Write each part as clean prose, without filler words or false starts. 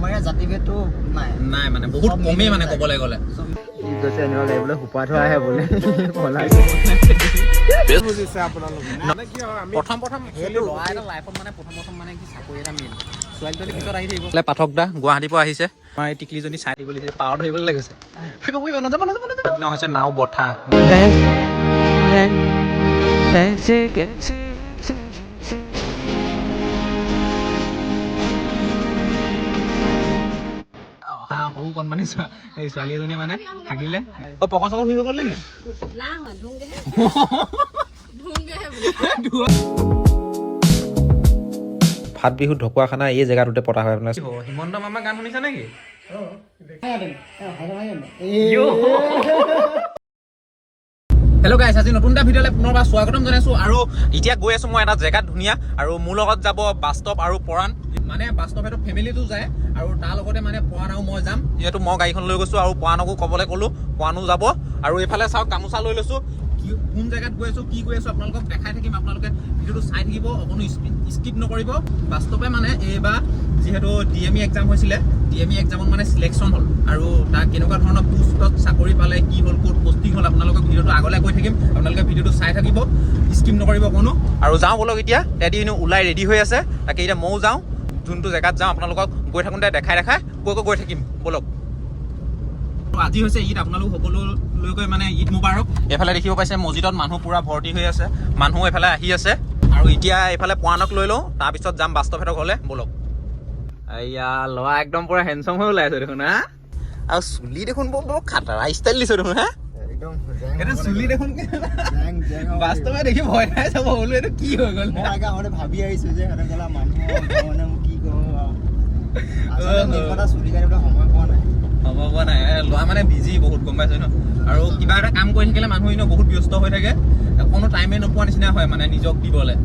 আমাৰ ইয়াত জাতিভেদটো নাই মানে বহুত কমেই মানে ক'বলৈ গ'লে গৈছে এনেকুৱা লাগিবলৈ সোপা থোৱা আহে বোলে প্ৰথম সেইটো ল'ৰা এটা লাইফত মানে প্ৰথম মানে কি চাকৰি এটা মেইন ছোৱালীজনী পিছত আহি থাকিব পাঠক দা গুৱাহাটীৰ পৰা আহিছে আমাৰ এই টিকলিজনী চাই দিবলৈ পাৱাৰ ধৰিবলৈ লাগিছে হৈছে নাও বঠা সৰু কণমানি এই ছোৱালী এজনী মানে থাকিলে পকা চকা ফুৰিব গ'লে নি ফাট বিহুত ঢকুৱাখানা এই জেগাটোতে পতা হয় আপোনাৰ হিমন্ত মামা গান শুনিছা নেকি হেল্ল' গাইছ আজি নতুন এটা ভিডিঅ'লৈ পুনৰবাৰ স্বাগতম জনাইছোঁ আৰু এতিয়া গৈ আছোঁ মই এটা জেগাত ধুনীয়া আৰু মোৰ লগত যাব বাস্তৱ আৰু পৰাণ মানে বাস্তৱ সেইটো ফেমিলিটো যায় আৰু তাৰ লগতে মানে পৰাণ আৰু মই যাম যিহেতু মই গাড়ীখন লৈ গৈছোঁ আৰু পৰাণকো ক'বলৈ ক'লোঁ পৰাণো যাব আৰু এইফালে চাওক গামোচা লৈ লৈছোঁ কোন জেগাত গৈ আছোঁ কি গৈ আছোঁ আপোনালোকক দেখাই থাকিম আপোনালোকে ভিডিঅ'টো চাই থাকিব অকণো স্কিপ নকৰিব বাস্তৱে মানে এইবাৰ যিহেতু DME এক্সাম হৈছিলে DME এক্সামত মানে চিলেকশ্যন হ'ল আৰু তাক কেনেকুৱা ধৰণৰ পোষ্টত চাকৰি পালে কি হ'ল ক'ত পষ্টিং হ'ল আপোনালোকক ভিডিঅ'টো আগলৈ কৈ থাকিম আপোনালোকে ভিডিঅ'টো চাই থাকিব স্কিপ নকৰিব অকণো আৰু যাওঁ বলক এতিয়া তেহেঁতি ওলাই ৰেডি হৈ আছে তাকে এতিয়া ময়ো যাওঁ যোনটো জেগাত যাওঁ আপোনালোকক গৈ থাকোঁতে দেখাই কৈ গৈ থাকিম বলক আজি হৈছে ঈদ আপোনালোক সকলোলৈকে মানে ঈদ মুবাৰক এইফালে দেখিব পাইছে মছজিদত মানুহ পুৰা ভৰ্তি হৈ আছে মানুহ এইফালে আহি আছে আৰু এতিয়া এইফালে পৰাণক লৈ লওঁ তাৰপিছত যাম বাস্তৱহঁতৰ ঘৰলৈ বলক এয়া ল'ৰা একদম পুৰা হেণ্ডচাম হৈ ওলাই আছে দেখোন হা আৰু চুলি দেখোন বৰ খাটাৰা ষ্টাইল দিছে দেখোন হা চুলি দেখোন বাস্তৱে দেখি ভয় খাই চাব বোলো এইটো কি হৈ গ'ল ভাবি আহিছো যে কি চুলি কাটিবলৈ সময় পোৱা নাই সময় পোৱা নাই ল'ৰা মানে বিজি বহুত গম পাইছে ন আৰু কিবা এটা কাম কৰি থাকিলে মানুহ বহুত ব্যস্ত হৈ থাকে কোনো টাইমে নোপোৱা নিচিনা হয় মানে নিজক দিবলৈ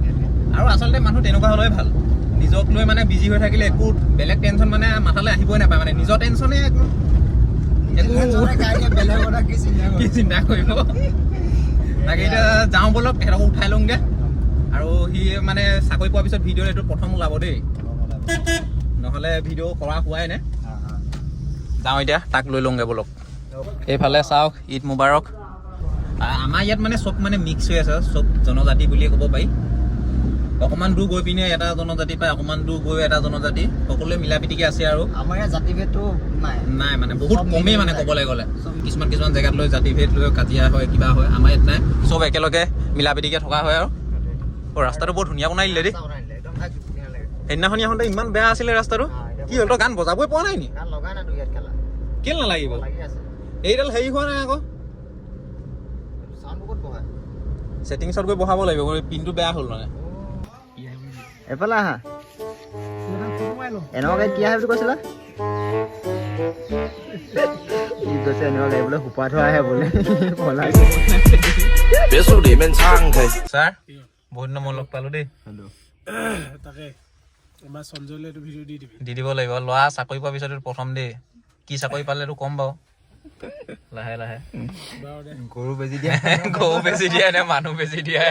আৰু আচলতে মানুহ তেনেকুৱা হ'লেই ভাল নিজক লৈ মানে বিজি হৈ থাকিলে একো বেলেগ টেনশ্যন মানে মাথালৈ আহিবই নাপায় মানে নিজৰ টেনশ্যনে কি চিন্তা কৰিব তাকে এতিয়া যাওঁ বলক সিহঁতক উঠাই লওঁগৈ আৰু সি মানে চাকৰি পোৱাৰ পিছত ভিডিঅ' এইটো প্ৰথম ওলাব দেই নহ'লে ভিডিঅ' কৰা হোৱাই নাই যাওঁ এতিয়া তাক লৈ লওঁগৈ বলক এইফালে চাওক ঈদ মুবাৰক আমাৰ ইয়াত মানে চব মানে মিক্স হৈ আছে চব জনজাতি বুলিয়ে ক'ব পাৰি অকণমান দূৰ গৈ পিনে এটা জনজাতি পায় অকণমান দূৰ গৈ এটা জনজাতি সকলোৱে মিলা প্ৰীতিকে আছে আৰু আমাৰ ইয়াত জাতিভেদটো নাই মানে বহুত কমেই মানে ক'বলৈ গ'লে কিছুমান জেগাত লৈ জাতিভেদ লৈ কাজিয়া হয় কিবা হয় আমাৰ ইয়াত নাই চব একেলগে মিলা প্ৰীতিকে থকা হয় আৰু ৰাস্তাটো বৰ ধুনীয়া বনাই দিলে দেই সেইদিনাখনি আহোঁতে ইমান বেয়া আছিলে ৰাস্তাটো কি হ'ল তই গান বজাবই পোৱা নাই নি কেলে নালাগিব এইডাল হেৰি হোৱা নাই আকৌ ছেটিংছত গৈ বহাব লাগিব পিনটো বেয়া হ'ল মানে এফালে আহা এনেকুৱা কি আহে বুলি কৈছিলা কি কৈছে এনেকুৱা লাগিবলৈ সোপা থোৱা আহে বোলে ছাৰ বহুত দিনৰ মই লগ পালোঁ দেই তাকে আমাৰ সঞ্জয়লৈ এইটো ভিডিঅ' দি দিব লাগিব ল'ৰা চাকৰি পোৱাৰ পিছত প্ৰথম দেই কি চাকৰি পালেতো কম বাৰু লাহে লাহে গৰু বেজি দিয়া নে মানুহ বেজি দিয়া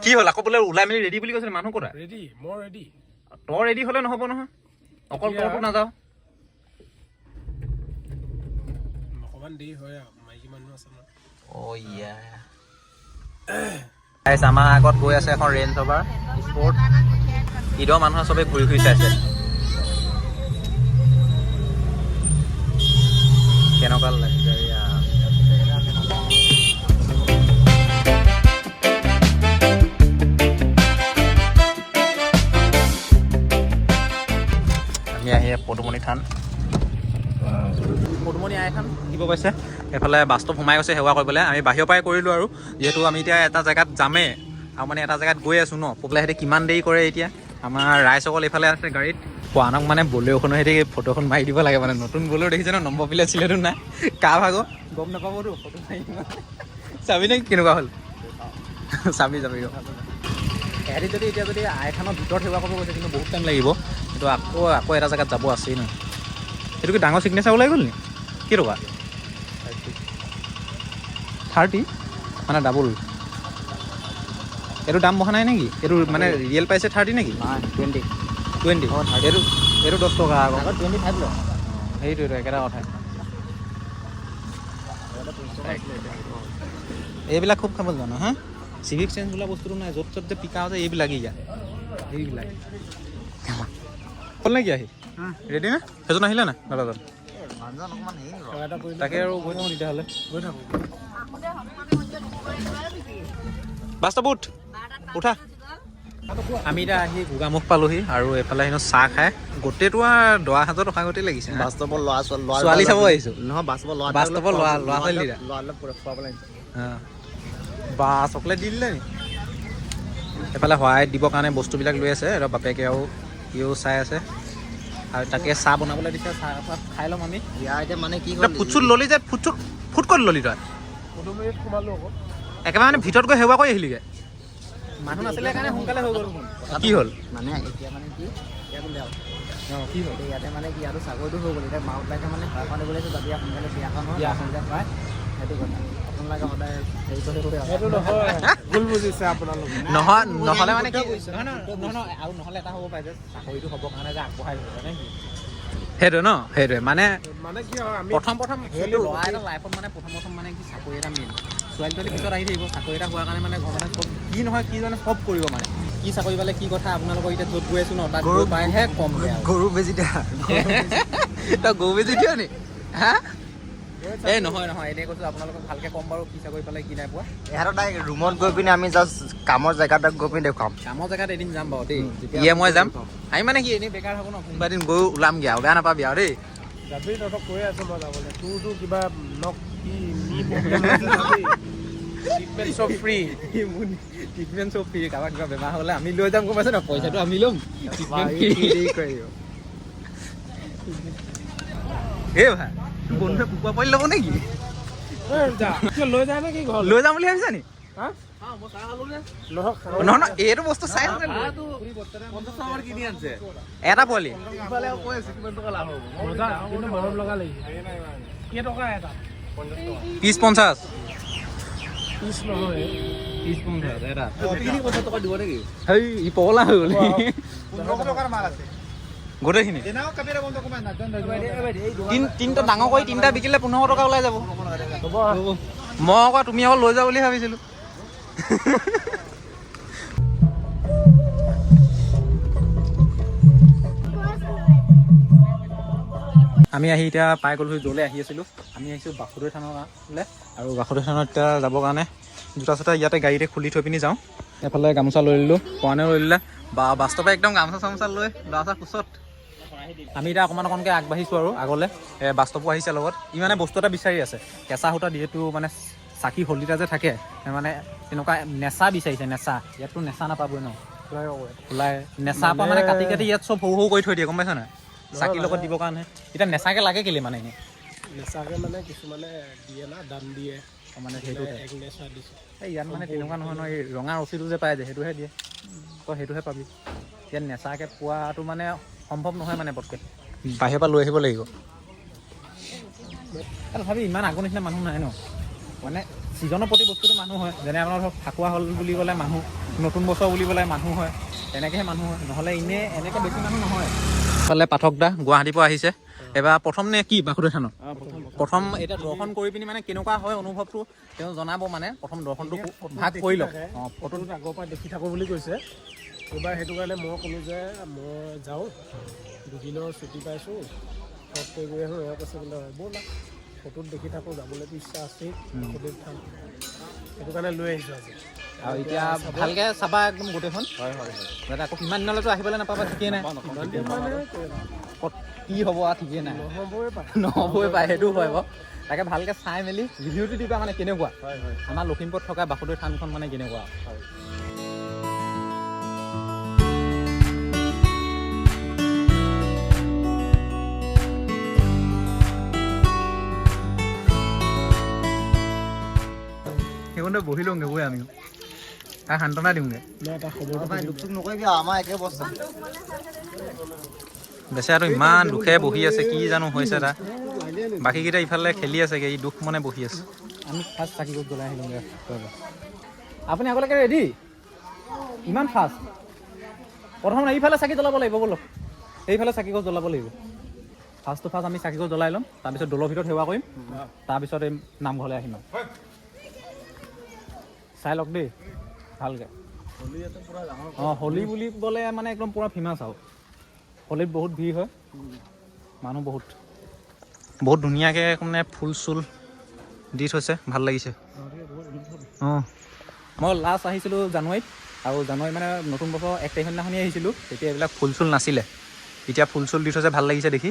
কি হ'ল আকৌ বোলে ওলাই মেলি ৰেডি বুলি কৈছিলে মানুহ ক'তা ৰেডি মই ৰেডি তই ৰেডি হ'লে নহ'ব নহয় অকল তইতো নাযাওঁ অকণমান দেৰি হয় আৰু মাইকী মানুহ আছে আমাৰ আগত গৈ আছে এখন ৰেঞ্জ অভাৰ স্পৰ্ট ঈদৰ মানুহ চবেই ঘূৰি ঘূৰি চাইছে কেনেকুৱা লাগিছে আমি আহি পদুমণি থান পদুমণি আই থান দিব পাইছে এইফালে বাস্তৱ সোমাই গৈছে সেৱা কৰিবলৈ আমি বাহিৰৰ পৰাই কৰিলোঁ আৰু যিহেতু আমি এতিয়া এটা জেগাত যামেই আৰু মানে এটা জেগাত গৈ আছোঁ ন পগলাই সিহঁতে কিমান দেৰি কৰে এতিয়া আমাৰ ৰাইজসকল এইফালে আছে গাড়ীত পোৱানক মানে বলেৰ'খনৰ সৈতে ফটোখন মাৰি দিব লাগে মানে নতুন বলেৰ' দেখিছে ন নম্বৰ প্লেট আছিলেতো নাই কাৰ ভাগৰ গম নাপাবতো ফটো মাৰি চাবি নে কেনেকুৱা হ'ল চাবি সিহঁতি যদি এতিয়া যদি আইথানৰ ভিতৰত সেৱা কৰিব গৈছে কিন্তু বহুত টাইম লাগিব কিন্তু আকৌ এটা জেগাত যাব আছেই ন এইটো কি ডাঙৰ ছিগনেচাৰ ওলাই গ'ল নি কি টকা 30 মানে ডাবল এইটো দাম বহা নাই নেকি এইটো মানে ৰিয়েল পাইছে 30 নেকি 20 20 এইটো 10 টকা আকৌ আগত 25 লয় সেইটোৱেতো একেটা কথাই এইবিলাক খুব খাব জানো হা চিভিক চেঞ্চ বোলা বস্তুটো নাই য'ত য'ত যে পিকা আছে এইবিলাকেই ইয়াত এইবিলাক হ'ল নেকি আহি ৰেডি নে সেইজন আহিলে নাই দাদাজন তাকে আৰু গৈ থাকোঁ তেতিয়াহ'লে গৈ থাকোঁ বাস্তৱ উঠা আমি এতিয়া আহি গোগামুখ পালোহি আৰু এইফালে হেনো চাহ খাই গোটেইটো আৰু 10,000 টকা গোটেই লাগিছে বাস্তৱৰ ল'ৰা ছোৱালী চাব আহিছোঁ নহয় বাস্তৱৰ ল'ৰা ছোৱালীৰা খুৱাবলৈ বা চকলেট দি দিলে নি এইফালে সহায় দিবৰ কাৰণে বস্তুবিলাক লৈ আছে আৰু বাপেকে আৰু ইও চাই আছে আৰু তাকে চাহ বনাবলৈ দিছে চাহ খাই ল'ম আমি ইয়াৰ এতিয়া মানে কি ফুট চুট ল'লি যে ফুট ক'ত ল'লি তই সোমালোঁ আকৌ একেবাৰে মানে ভিতৰত গৈ সেৱা কৰি আহিলিগৈ মানুহ নাছিলে কাৰণে সোনকালে হৈ গ'ল কি হ'ল মানে এতিয়া মানে কি এতিয়া বোলে আৰু কি হ'ল ইয়াতে মানে কি আৰু চাকৰিটো হৈ গ'ল এতিয়া মাউতলাকে মানে ঘৰখন দিবলৈ যাবি সোনকালে বিয়াখন হয় সোনকালে পায় সেইটো কথা আপোনালোকে সদায় হেৰি কৰি সেইটো নহয় ভুল বুজিছে আপোনালোকে নহ'লে মানে কি নহয় আৰু নহ'লে এটা হ'ব পাৰে যে চাকৰিটো হ'বৰ কাৰণে যে আগবঢ়াই দিব নে কি সেইটোৱে মানে কি হয় আমি প্ৰথম সেইটো ল'ৰা এটা লাইফত মানে প্ৰথম মানে কি চাকৰি এটা মেইন ছোৱালী তোৱালী পিছত আহি থাকিব চাকৰি এটা হোৱাৰ কাৰণে মানে ঘৰ মানে চব কি নহয় কি মানে চব কৰিব মানে কি চাকৰি পালে কি কথা আপোনালোকৰ এতিয়া য'ত গৈ আছোঁ ন তাত গৰু পাইহে কম গৰু বেজি দিয়া তই গৰু বেজি দিয় নি হা এই নহয় এনেই কৈছোঁ আপোনালোকক ভালকৈ ক'ম বাৰু কি চাকৰি পালে কি নাই পোৱা ইহঁতৰ তাই ৰুমত গৈ পিনে আমি জাষ্ট কামৰ জেগাত গৈ পিনে দেখুৱাম কামৰ জেগাত এদিন যাম বাৰু দেই ইয়ে মই যাম আমি মানে কি এনেই বেকাৰ হ'ব ন কোনোবা এদিন গৈ ওলামগৈ আৰু বেয়া নাপাবি আৰু দেই যাবি তহঁতক কৈ আছোঁ মই যাবলৈ তোৰতো কিবা নক কি ট্ৰিটমেণ্ট চব ফ্ৰী ট্ৰিটমেণ্ট চব ফ্ৰী কাৰোবাৰ কিবা বেমাৰ হ'লে আমি লৈ যাম গম পাইছে ন পইচাটো আমি ল'ম এই ভাই বন্ধুৱে কুকুৰা পোৱালি ল'ব নেকি লৈ যায় নে কি ঘৰ লৈ যাম বুলি ভাবিছা নি নহয় এইটো বস্তু চাই এটা পোৱালি 30-50 এটা হেই ই পগলা হৈ গ'ল গোটেইখিনি তিনিটা ডাঙৰ কৰি তিনিটা বিকিলে 1500 টকা ওলাই যাব মই আকৌ তুমি আকৌ লৈ যাওঁ বুলি ভাবিছিলোঁ আমি আহি এতিয়া পাই গ'লো য'লৈ আহি আছিলোঁ আমি আহিছোঁ বাসুদেৱ থানলৈ আৰু বাসুদেৱ থানত এতিয়া যাবৰ কাৰণে জোতা চোতা ইয়াতে গাড়ীতে খুলি থৈ পিনি যাওঁ এফালে গামোচা লৈ ল'লোঁ পৰাণেও লৈ ল'লে বা বাস্তৱে একদম গামোচা চামোচা লৈ ল'ৰা ছোৱালী কোচত আমি এতিয়া অকণমানকৈ আগবাঢ়িছোঁ আৰু আগলৈ বাস্তৱো আহিছে লগত ই মানে বস্তু এটা বিচাৰি আছে কেঁচা সূতা যিহেতু মানে চাকি হলিতা যে থাকে মানে তেনেকুৱা নেচা বিচাৰিছে নেচা ইয়াততো নেচা নাপাবই ন ওলাই নেচাৰ পৰা মানে কাটি ইয়াত চব সৰু কৰি থৈ দিয়ে গম পাইছ নাই চাকিৰ লগত দিবৰ কাৰণে এতিয়া নেচাকে লাগে কেলে মানে এনেই নেচাকে মানে কিছুমানে দিয়ে না দাম দিয়ে মানে সেইটো নেচা দিছে এই ইয়াত মানে তেনেকুৱা নহয় নহয় এই ৰঙা ৰছীটো যে পায় যে সেইটোহে দিয়ে তই সেইটোহে পাবি ইয়াত নেচাকে পোৱাটো মানে সম্ভৱ নহয় মানে পটকৈ বাহিৰৰ পৰা লৈ আহিব লাগিব তথাপি ইমান আগৰ নিচিনা মানুহ নাই ন মানে ছিজনৰ প্ৰতি বস্তুটো মানুহ হয় যেনে আপোনাৰ ধৰক ফাকুৱা হ'ল বুলি ক'লে মানুহ নতুন বছৰ বুলি ক'লে মানুহ হয় তেনেকৈহে মানুহ হয় নহ'লে এনেই এনেকৈ বেছি মানুহ নহয় ফালে পাঠক দা গুৱাহাটীৰ পৰা আহিছে এবাৰ প্ৰথম নে কি বাসুদেৱ থানত প্ৰথম এতিয়া দৰ্শন কৰি পিনি মানে কেনেকুৱা হয় অনুভৱটো তেওঁ জনাব মানে প্ৰথম দৰ্শনটো ভাগ কৰি লওক ফটোত আগৰ পৰা দেখি থাকোঁ বুলি কৈছে এইবাৰ সেইটো কাৰণে মই ক'লোঁ যে মই যাওঁ দুদিনৰ ছুটি পাইছোঁ চব কৰি গৈ আহোঁ এয়া কৈছে বোলে ব'লা ফটোত দেখি থাকোঁ যাবলৈতো ইচ্ছা আছেই বাসুদেৱ থান সেইটো কাৰণে লৈ আহিছোঁ আজি আৰু এতিয়া ভালকৈ চাবা একদম গোটেইখন হয় আকৌ কিমান দিনলৈতো আহিবলৈ নাপাবা ঠিকেই নাই ক'ত কি হ'ব আৰু ঠিকেই নাই নহ'বই পায় সেইটো হয় বাৰু তাকে ভালকৈ চাই মেলি ৰিভিউটো দিবা মানে কেনেকুৱা আমাৰ লখিমপুৰত থকা বাসুদেৱ থানখন মানে কেনেকুৱা সেইখনতে বহি লওঁগৈ গৈ আমিও তাক সান্তনা দিওঁগৈ নকৰিবি আমাৰ একে বস্তু বেচেৰাটো ইমান দুখে বহি আছে কি জানো হৈছে তাৰ বাকীকেইটা ইফালে খেলি আছেগৈ ই দুখ মানে বহি আছে আমি ফাৰ্ষ্ট চাকি গ'ত জ্বলাই আহিলোঁগৈ আপুনি আগলৈকে ৰেডি ইমান ফাষ্ট প্ৰথম এইফালে চাকি জ্বলাব লাগিব ব'লক এইফালে চাকি গছ জ্বলাব লাগিব ফাৰ্ষ্ট আমি চাকি গছ জ্বলাই ল'ম তাৰপিছত দৌলৰ ভিতৰত সেৱা কৰিম তাৰপিছত এই নামঘৰলৈ আহিম চাই লওক দেই ভালকৈ অঁ হোলী বুলি ক'লে মানে একদম পূৰা ফেমাছ আৰু হোলীত বহুত ভিৰ হয় মানুহ বহুত ধুনীয়াকৈ মানে ফুল চুল দি থৈছে ভাল লাগিছে অঁ মই লাষ্ট আহিছিলোঁ জানুৱাৰীত আৰু জানুৱাৰী মানে নতুন বছৰ 1 তাৰিখৰ দিনাখনি আহিছিলোঁ তেতিয়া এইবিলাক ফুল চুল নাছিলে এতিয়া ফুল চুল দি থৈছে ভাল লাগিছে দেখি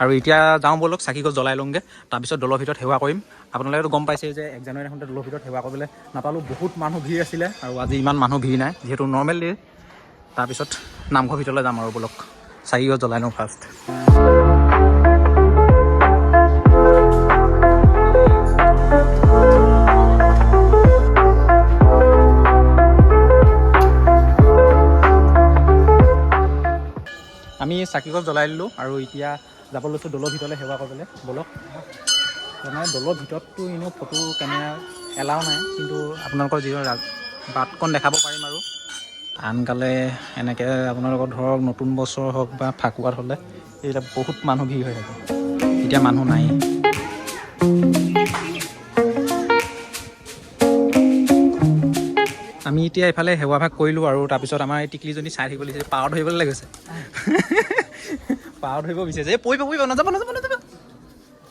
আৰু এতিয়া যাওঁ ব'লক চাকি গছ জ্বলাই লওঁগৈ তাৰপিছত দৌলৰ ভিতৰত সেৱা কৰিম আপোনালোকেতো গম পাইছে যে 1 জানুৱাৰী দিনাখনতে দৌলৰ ভিতৰত সেৱা কৰিবলৈ নাপালোঁ বহুত মানুহ ভিৰ আছিলে আৰু আজি ইমান মানুহ ভিৰ নাই যিহেতু নৰ্মেল ডে তাৰপিছত নামঘৰ ভিতৰলৈ যাম আৰু ব'লক চাকি গছ জ্বলাই লওঁ ফাৰ্ষ্ট আমি চাকি গছ জ্বলাই দিলোঁ আৰু এতিয়া যাব লৈছোঁ দৌলৰ ভিতৰলৈ সেৱা কৰিবলৈ ব'লক মানে দৌলৰ ভিতৰততো এনেও ফটো কেমেৰা এলাও নাই কিন্তু আপোনালোকৰ যিটো বাটকণ দেখাব পাৰিম আৰু আনকালে এনেকৈ আপোনালোকৰ ধৰক নতুন বছৰ হওক বা ফাকুৱাত হ'লে এইবিলাক বহুত মানুহ ভিৰ হৈ থাকে এতিয়া মানুহ নাই আমি এতিয়া এইফালে সেৱা ভাগ কৰিলোঁ আৰু তাৰপিছত আমাৰ এই টিকলিজনী চাই থাকিব লাগিছে পাৱাৰ ধৰিবলৈ লাগিছে পাৱাৰ ধৰিব বিচাৰিছে এই পৰিব নাযাব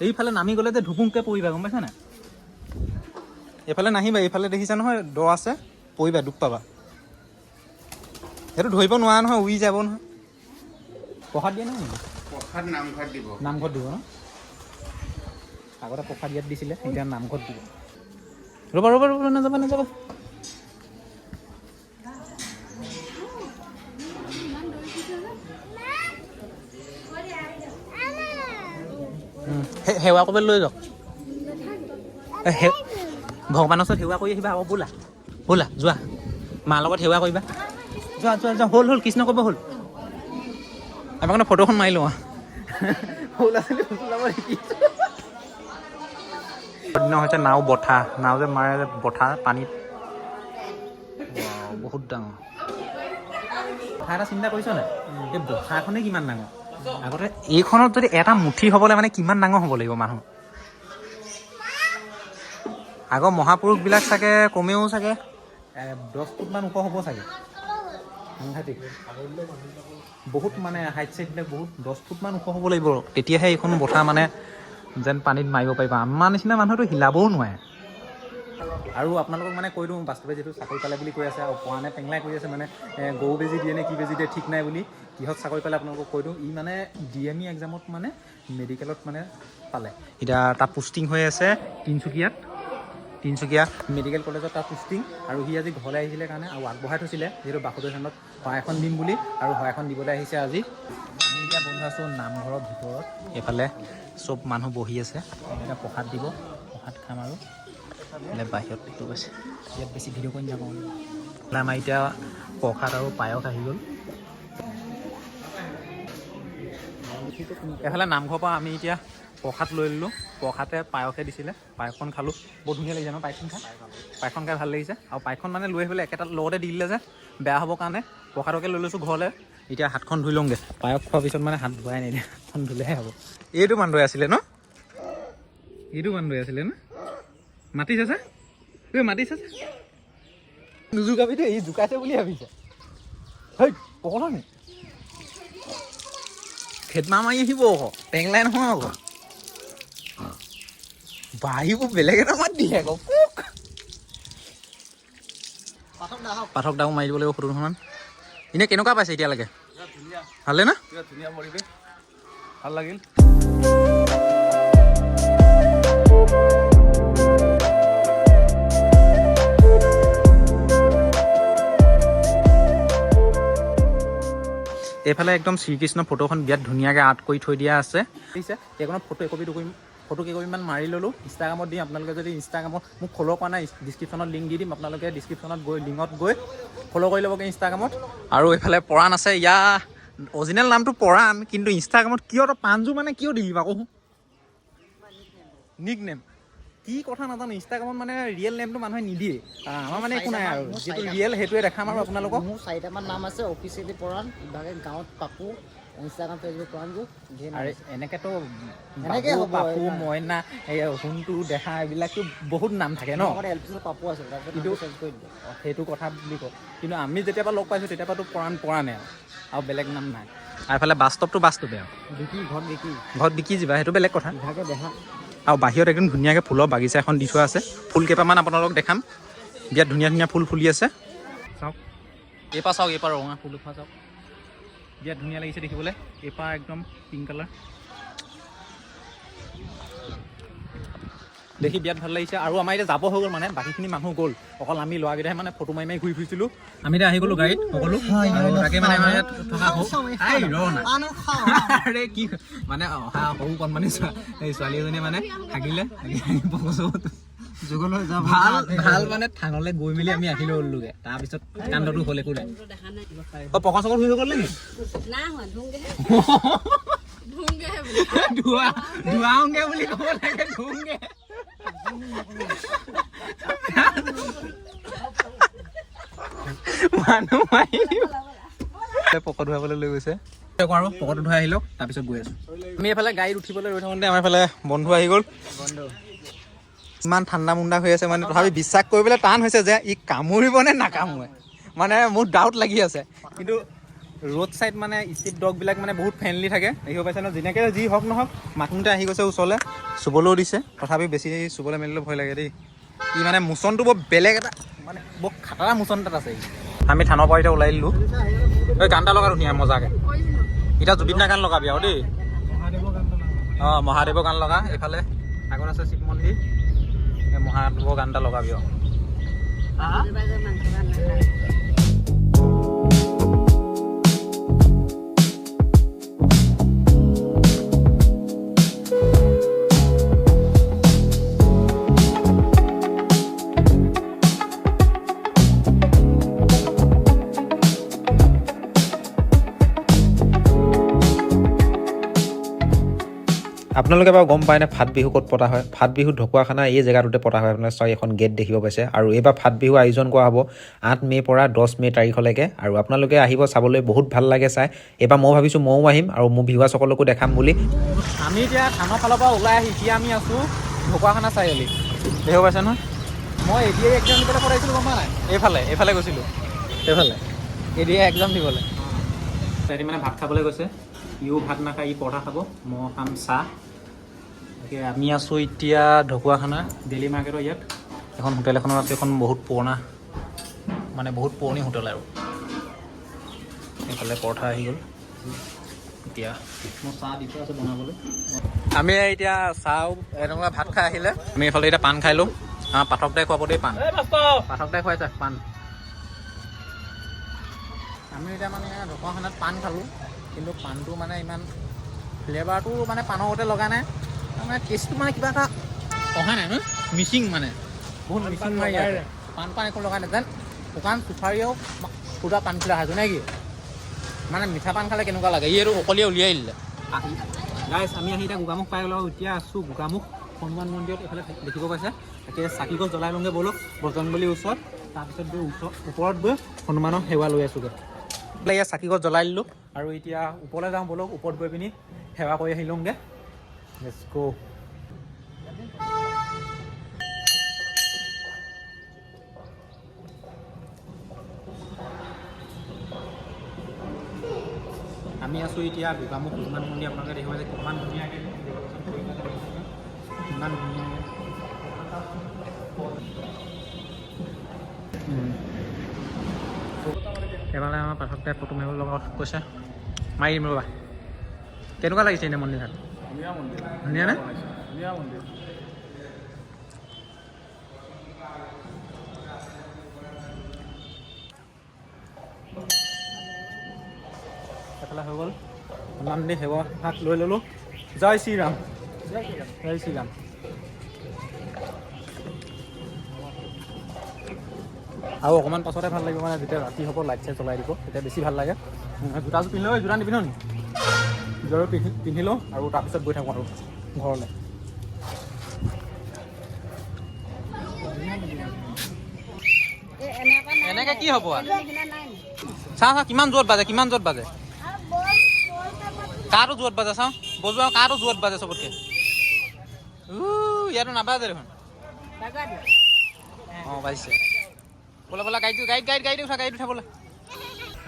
এইফালে নামি গ'লে যে ধুপুংকৈ পৰিবা গম পাইছা নাই এইফালে নাহিবা এইফালে দেখিছা নহয় দ আছে পৰিবা দুখ পাবা সেইটো ধৰিব নোৱাৰা নহয় উৰি যাব নহয় প্ৰসাদ দিয়ে নহয় প্ৰসাদ নামঘৰত দিব ন আগতে প্ৰসাদ ইয়াত দিছিলে এতিয়া নামঘৰত দিব ৰ'বা নাযাবা সেৱা কৰিবলৈ লৈ যাওক ভগৱানৰ ওচৰত সেৱা কৰি আহিবা আকৌ ব'লা যোৱা মাৰ লগত সেৱা কৰিবা যোৱা হ'ল কৃষ্ণ কৰিব হ'ল আমাৰ কাৰণে ফটোখন মাৰি লওঁ হৈছে নাও বঠা নাও যে মাৰে বঠা পানীত বহুত ডাঙৰ কথা এটা চিন্তা কৰিছ নাই এই বঠাখনেই কিমান ডাঙৰ আগতে এইখনত যদি এটা মুঠি হ'বলৈ মানে কিমান ডাঙৰ হ'ব লাগিব মানুহ আগৰ মহাপুৰুষবিলাক চাগে কমেও চাগে 10 ফুটমান ওখ হ'ব চাগে বহুত মানে হাইট চাইটবিলাক বহুত 10 ফুটমান ওখ হ'ব লাগিব তেতিয়াহে এইখন বঠা মানে যেন পানীত মাৰিব পাৰিবা আমাৰ নিচিনা মানুহেতো হিলাবও নোৱাৰে আৰু আপোনালোকক মানে কৈ দিওঁ বাস্তৱে যিহেতু চাকৰি পালে বুলি কৈ আছে আৰু পৰাণে পেংলাই কৰি আছে মানে গৰু বেজি দিয়ে নে কি বেজি দিয়ে ঠিক নাই বুলি কিহত চাকৰি পালে আপোনালোকক কৈ দিওঁ ই মানে DME এক্সামত মানে মেডিকেলত মানে পালে এতিয়া তাত পোষ্টিং হৈ আছে তিনিচুকীয়া মেডিকেল কলেজত তাৰ পোষ্টিং আৰু সি আজি ঘৰলৈ আহিছিলে কাৰণে আৰু আগবঢ়াই থৈছিলে যিহেতু বাসুদেৱ থানত শৰাই এখন দিম বুলি আৰু শৰাই এখন দিবলৈ আহিছে আজি আমি এতিয়া বন্ধু আছোঁ নামঘৰৰ ভিতৰত এইফালে চব মানুহ বহি আছে এতিয়া প্ৰসাদ দিব প্ৰসাদ খাম আৰু বাহিৰত দেখি গৈছে ইয়াত বেছি ভিডিঅ' কৰি নাপাওঁ আমাৰ এতিয়া প্ৰসাদ আৰু পায়স আহি গ'ল এইফালে নামঘৰৰ পৰা আমি এতিয়া প্ৰসাদ লৈ ল'লোঁ প্ৰসাদে পায়সে দিছিলে পায়সখন খালোঁ বহুত ধুনীয়া লাগিছে ন পায়সখন খাই ভাল লাগিছে আৰু পায়সখন মানে লৈ আহিবলৈ একেটা লগতে দি দিলে যে বেয়া হ'বৰ কাৰণে প্ৰসাদকে লৈ লৈছোঁ ঘৰলৈ এতিয়া হাতখন ধুই লওঁগৈ পায়স খোৱাৰ পিছত মানে হাত ধুৱাই নিদিয়ে হাতখন ধুলেহে হ'ব এইটো মানুহ আছিলে ন মাতিছে নুজুকাবি দেই ই জোকাইছে বুলি ভাবিছে হেই পকৰা নি খেদমা মাৰি আহিব আকৌ টেংলাই নহয় আকৌ বাহিবোৰ বেলেগ এটা মাত দিয়ে আকৌ পাঠক ডাঙৰ মাৰি দিব লাগিব ফটোখনত এনেই কেনেকুৱা পাইছে এতিয়ালৈকে ভালে না ধুনীয়া পৰিৱেশ ভাল লাগিল এইফালে একদম শ্ৰীকৃষ্ণ ফটোখন বিৰাট ধুনীয়াকৈ আৰ্ট কৰি থৈ দিয়া আছে এইখনত ফটো কেইকপিমান মাৰি ল'লোঁ ইনষ্টাগ্ৰামত দিম আপোনালোকে যদি ইনষ্টাগ্ৰামত মোক ফ'ল' কৰা নাই ডিছক্ৰিপশ্যনত লিংক দি দিম আপোনালোকে ডিছক্ৰিপশ্যনত গৈ লিংকত গৈ ফ'ল' কৰি ল'বগৈ ইনষ্টাগ্ৰামত আৰু এইফালে পৰাণ আছে ইয়াৰ অৰিজিনেল নামটো পৰাণ কিন্তু ইনষ্টাগ্ৰামত কিয় তই পাণযোৰ মানে কিয় দিলি বাৰু নিক নেম কি কথা নাজানো ইনষ্টাগ্ৰামত মানে ৰিয়েল নেমটো মানুহে নিদিয়ে আমাৰ মানে একো নাই আৰু যিটো ৰিয়েল সেইটোৱে দেখাম আৰু আপোনালোকক মোৰ 4টামান নাম আছে অফিচিয়েলি পৰাণ ইভাগে গাঁৱত পাপু ইনষ্টাগ্ৰাম ফেচবুক পৰাণজু আৰু এনেকেতো এনেকে হ'ব পাপু মইনা এই সোণটো দেখা এইবিলাকতো বহুত নাম থাকে ন এলপিচিত পাপু আছে তাৰপিছত চেঞ্জ কৰি দিলোঁ সেইটো কথা বুলি কয় কিন্তু আমি যেতিয়াৰ পৰা লগ পাইছোঁ তেতিয়াৰ পৰাতো পৰাণে আৰু বেলেগ নাম নাই আৰু এইফালে বাস্তৱটো বাস্তৱে আৰু ঘৰত বিকি যিবা সেইটো বেলেগ কথা ইভাগে দেখা আৰু বাহিৰত একদম ধুনীয়াকৈ ফুলৰ বাগিচা এখন দি থোৱা আছে ফুল কেইটামান আপোনালোকক দেখাম বিয়াত ধুনীয়া ধুনীয়া ফুল ফুলি আছে চাওক এইপাৰ চাওক এইপাৰ ৰঙা ফুল উঠোৱা চাওক বিয়াত ধুনীয়া লাগিছে দেখিবলৈ এইপাৰ একদম পিংক কালাৰ দেখি বিয়াত ভাল লাগিছে আৰু আমাৰ এতিয়া যাব হৈ গ'ল মানে বাকীখিনি মানুহ গ'ল অকল আমি ল'ৰাকেইটাই মানে ফটো মাৰি ঘূৰি ফুৰিছিলোঁ আমি এতিয়া আহি গ'লোঁ গাড়ীত সকলো তাকে মানে আমাৰ ইয়াত থকা আৰে কি মানে অহা সৰু কণমানি ছোৱালী এজনীয়ে মানে থাকিলে ভাল মানে থানলৈ গৈ মেলি আমি আহিলো ওলোগে তাৰপিছত কান্দটো হ'ল একো নাই পকা চকত হৈ গ'ল নেকি ধুৱাওঁগে বুলি ক'ব লাগে ধুওঁগে মানুহ পকত ধুৱাবলৈ লৈ গৈছে আৰু পকত ধুৱাই আহিলোঁ তাৰপিছত গৈ আছোঁ আমি এইফালে গাড়ীত উঠিবলৈ ৰৈ থাকোঁতে আমাৰ এইফালে বন্ধু আহি গ'ল ইমান ঠাণ্ডা মুণ্ডা হৈ আছে মানে তথাপি বিশ্বাস কৰিবলৈ টান হৈছে যে ই কামুৰিব নে নাকামুৰে মানে মোৰ ডাউট লাগি আছে কিন্তু ৰোড চাইড মানে ষ্ট্ৰীট ডগবিলাক মানে বহুত ফ্ৰেণ্ডলি থাকে দেখিব পাইছে ন যেনেকৈ যি হওক নহওক মাথোঁতে আহি গৈছে ওচৰলৈ চুবলৈও দিছে তথাপি বেছি চুবলৈ মেলিলেও ভয় লাগে দেই ই মানে মোচনটো বৰ বেলেগ এটা মানে বৰ খাটাৰা মোচন এটাত আছে আমি থানৰ পৰা এতিয়া ওলাই দিলোঁ এই গান এটা লগা ধুনীয়া মজাকৈ এতিয়া জুবিন দা গান লগাবি আৰু দেই অঁ মহাদেৱৰ গান লগা এইফালে আগত আছে শিৱ মন্দিৰ এই মহাদেৱৰ গান এটা লগাবি আৰু আপোনালোকে বাৰু গম পায়নে ফাট বিহু ক'ত পতা হয় ফাট বিহু ঢকুৱাখানা এই জেগাটোতে পতা হয় আপোনালোকে চাই এখন গেট দেখিব পাইছে আৰু এইবাৰ ফাট বিহু আয়োজন কৰা হ'ব 8 মে'ৰ পৰা 10 মে' তাৰিখলৈকে আৰু আপোনালোকে আহিব চাবলৈ বহুত ভাল লাগে চাই এইবাৰ মই ভাবিছোঁ ময়ো আহিম আৰু মোৰ ভিউৱাৰসকলকো দেখাম বুলি আমি এতিয়া থানৰ ফালৰ পৰা ওলাই আহি এতিয়া আমি আছোঁ ঢকুৱাখানা চাৰিআলি দেখিব পাইছে নহয় মই এতিয়াই এক্সাম দিবলৈ পঠাইছিলোঁ গম পোৱা নাই এইফালে গৈছিলোঁ এইফালে এতিয়াই এক্সাম দিবলৈ সিহঁতি মানে ভাত খাবলৈ গৈছে ইও ভাত নাখায় ই পৰঠা খাব মই খাম চাহ তাকে আমি আছোঁ এতিয়া ঢকুৱাখানা ডেইলি মাৰ্কেটৰ ইয়াত এখন হোটেল এখনত আছে এখন বহুত পুৰণা মানে বহুত পুৰণি হোটেল আৰু এইফালে পৰঠা আহি গ'ল এতিয়া মই চাহ দি থোৱা আছে বনাবলৈ আমি এতিয়া চাহ এনেকুৱা ভাত খাই আহিলে আমি এইফালে এতিয়া পাণ খাই লওঁ পাঠক দাই খুৱাব দেই পাণ পাঠক দাই খুৱাইছে পাণ আমি এতিয়া মানে ঢকুৱাখানাত পাণ খালোঁ কিন্তু পাণটো মানে ইমান ফ্লেভাৰটো মানে পাণৰ আগতে লগা নাই মানে টেষ্টটো মানে কিবা এটা অহা নাই ন মিচিং মানে বহুত মিচিং মাৰি আছে পাণ একো লগা নাই যেন শুকান চুফাৰীয়েও সুদা পাণ খোলা খাইছোঁ নে কি মানে মিঠা পাণ খালে কেনেকুৱা লাগে ই এইটো অকলিয়ে উলিয়াই দিলে গাইছ আমি আহি এতিয়া গোগামুখ পাই গ'লোঁ এতিয়া আছোঁ গোগামুখ হনুমান মন্দিৰত এইফালে দেখিব পাইছে তাকে চাকি গছ জ্বলাই লওঁগৈ ব'লক বজৰংবলীৰ ওচৰত তাৰপিছত গৈ ওপৰত গৈ হনুমানক সেৱা লৈ আছোঁগৈ ইয়াত চাকি গছ জ্বলাই দিলোঁ আৰু এতিয়া ওপৰলৈ যাওঁ ব'লক ওপৰত গৈ পিনি সেৱা কৰি আহি লওঁগৈ লেটছ গো আমি আছোঁ এতিয়া গোগামুখ হনুমান মন্দিৰ আপোনালোকে দেখিব যে কিমান ধুনীয়াকৈ ইমান ধুনীয়াকৈ এবাৰ আমাৰ পাঠকদাই ফটো মাৰিব লগত কৈছে মাৰি দিম ৰ'বা কেনেকুৱা লাগিছে এনেই মন্দিৰভাগ ধুনীয়া নে এইফালে হৈ গ'ল হনুমান মন্দিৰ সেৱা ভাগ লৈ ল'লোঁ জয় শ্ৰীৰাম জয় শ্ৰীৰাম আৰু অকণমান পাছতে ভাল লাগিব মানে যেতিয়া ৰাতি হ'ব লাইট চাইট জ্বলাই দিব তেতিয়া বেছি ভাল লাগে জোতাযোৰ পিন্ধি লওঁ জোতা নিপিন্ধো নি জোতাযোৰ পিন্ধি লওঁ আৰু তাৰপিছত গৈ থাকোঁ আৰু ঘৰলৈ এনেকে কি হ'ব চা চা কিমান জোৰত বাজে কাৰটো জোৰত বাজে চাওঁ বজোৱা কাৰটো জোৰত বাজে চবতকে ইয়াতো নাবাজে দেখোন অঁ বাজিছে বোলে বোলে গাড়ী উঠা বোলে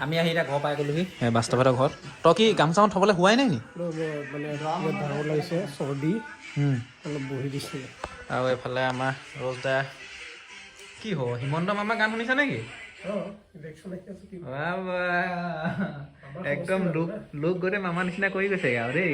আমি আহি এতিয়া ঘৰ পাই গ'লোহি বাস্তৱহঁতৰ ঘৰত তই কি গামোচাখন থ'বলৈ হোৱাই নাই নি মানে ভাগৰ লাগিছে চৰ্দি অলপ বহি দিছোঁ আৰু এইফালে আমাৰ ৰজদা কি হ'ব হিমন্ত মামা গান শুনিছা নেকি একদম লোক গোটেই মামা নিচিনা কৰি গৈছে আৰু দেই